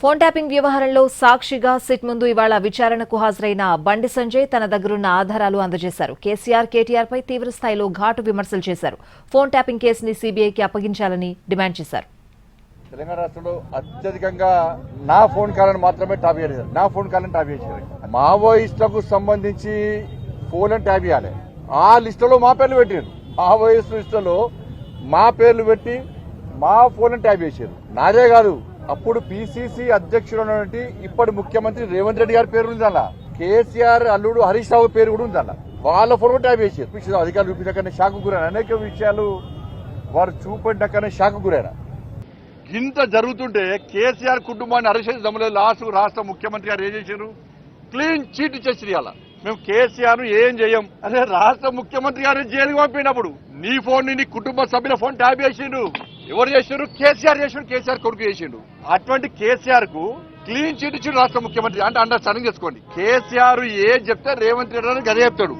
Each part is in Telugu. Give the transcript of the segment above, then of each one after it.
ఫోన్ ట్యాపింగ్ వ్యవహారంలో సాక్షిగా సిట్ ముందు ఇవాళ విచారణకు హాజరైన బండి సంజయ్ తన దగ్గరున్న ఆధారాలు అందజేశారు. కేసీఆర్, కేటీఆర్ పై తీవ్ర స్థాయిలో ఘాటు విమర్శలు చేశారు. ఫోన్ ట్యాపింగ్ కేసుని సీబీఐకి అప్పగించాలని డిమాండ్ చేశారు. తెలంగాణ రాష్ట్రంలో అత్యధికంగా నా ఫోన్ కాలను మాత్రమే ట్యాప్ చేశారు. నా ఫోన్ కాలను ట్యాప్ చేశారు. మావోయిస్టులకు సంబంధించి ఫోన్ ట్యాప్ చేయాలి. ఆ లిస్టులో మా పేర్లు పెట్టారు. మావోయిస్టు లిస్టులో మా పేర్లు పెట్టి మా ఫోన్ ట్యాప్ చేశారు. నాదే కాదు, అప్పుడు పిసిసి అధ్యక్షుడు ఇప్పటి ముఖ్యమంత్రి రేవంత్ రెడ్డి గారి పేరు ఉంది అలా. కేసీఆర్ అల్లుడు హరీష్ రావు పేరు కూడా ఉంది అలా. వాళ్ళ ఫోన్ కూడా ట్యాప్ చేశారు. అధికారులు చూపించకనే షాకు గురైన అనేక విషయాలు వారు చూపడినకనే షాకు గురైన. ఇంత జరుగుతుంటే కేసీఆర్ కుటుంబాన్ని అరెస్ట్ చేసి దమ్మలేదు. లాస్ట్ రాష్ట్ర ముఖ్యమంత్రి గారు ఏం చేశారు? క్లీన్ చీట్ ఇచ్చేసి అలా మేము కేసీఆర్ ఏం చేయం. అదే రాష్ట్ర ముఖ్యమంత్రి గారు జైలుకి పంపినప్పుడు నీ ఫోన్ నీ కుటుంబ సభ్యుల ఫోన్ ట్యాప్ చేసిండు. ఎవరు చేశారు? కేసీఆర్ చేసిండు. కేసీఆర్ కొడుకు చేసిండు. అటువంటి కేసీఆర్ కు క్లీన్ చీట్ ఇచ్చిండు రాష్ట్ర ముఖ్యమంత్రి. అంటే అండర్స్టాండింగ్ చేసుకోండి. కేసీఆర్ ఏం చెప్తే రేవంత్ రెడ్డి గారు గదే చెప్తాడు.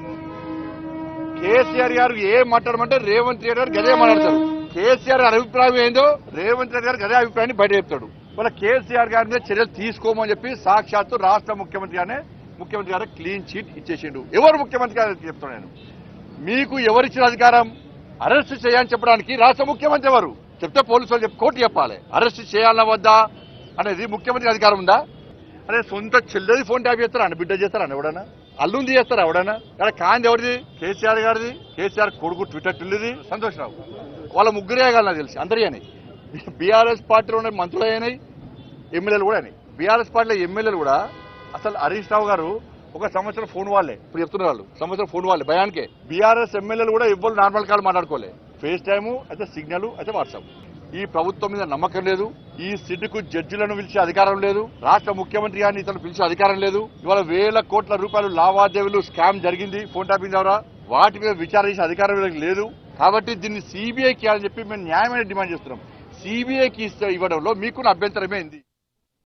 కేసీఆర్ గారు ఏం మాట్లాడమంటే రేవంత్ రెడ్డి గారు గదే మాట్లాడతారు. కేసీఆర్ గారి అభిప్రాయం ఏందో రేవంత్ రెడ్డి గారు గదే అభిప్రాయాన్ని బయట చెప్తాడు. వాళ్ళ కేసీఆర్ గారి మీద చర్యలు తీసుకోమని చెప్పి సాక్షాత్తు రాష్ట్ర ముఖ్యమంత్రి గారు క్లీన్ చీట్ ఇచ్చేసిండు. ఎవరు ముఖ్యమంత్రి గారు చెప్తాను నేను. మీకు ఎవరిచ్చిన అధికారం? అరెస్ట్ చేయాలని చెప్పడానికి రాష్ట్ర ముఖ్యమంత్రి ఎవరు చెప్తే పోలీసులు కోర్టు చెప్పాలి. అరెస్ట్ చేయాలన్నా వద్దా అనేది ముఖ్యమంత్రి అధికారం ఉందా? అదే సొంత చెల్లెది ఫోన్ ట్యాప్ చేస్తారా అని, బిడ్డ చేస్తారా ఎవడన్నా, అల్లుంది చేస్తారా ఎవడన్నా? ఇక్కడ కాంది ఎవరిది? కేసీఆర్ గారిది. కేసీఆర్ కొడుకు ట్విట్టర్ టిల్లుది సంతోష్ రావు. వాళ్ళ ముగ్గురే కాదు తెలిసి అందరి అని. బీఆర్ఎస్ పార్టీలో ఉన్న మంత్రులు అయినాయి, ఎమ్మెల్యేలు కూడా అయినాయి. బీఆర్ఎస్ పార్టీలో ఎమ్మెల్యేలు కూడా అసలు హరీష్ రావు గారు ఒక సంవత్సరం ఫోన్ వాళ్ళే. ఇప్పుడు చెప్తున్నారు వాళ్ళు సంవత్సరం ఫోన్ వాళ్ళే భయానికే. బీఆర్ఎస్ ఎమ్మెల్యేలు కూడా ఇవ్వరు నార్మల్ కాల్ మాట్లాడుకోలే. ఫేస్ టైము అయితే సిగ్నల్ అయితే వాట్సాప్. ఈ ప్రభుత్వం మీద నమ్మకం లేదు. ఈ సిడ్కు జడ్జిలను పిలిచే అధికారం లేదు. రాష్ట్ర ముఖ్యమంత్రి గారిని ఇతను పిలిచే అధికారం లేదు. ఇవాళ వేల కోట్ల రూపాయలు లావాదేవీలు స్కామ్ జరిగింది ఫోన్ ట్యాపింగ్ ద్వారా. వాటి మీద విచారణ చేసే అధికారం లేదు. కాబట్టి దీన్ని సిబిఐకి అని చెప్పి మేము న్యాయమైన డిమాండ్ చేస్తున్నాం. సిబిఐకి ఇవ్వడంలో మీకున్న అభ్యంతరమే ఉంది.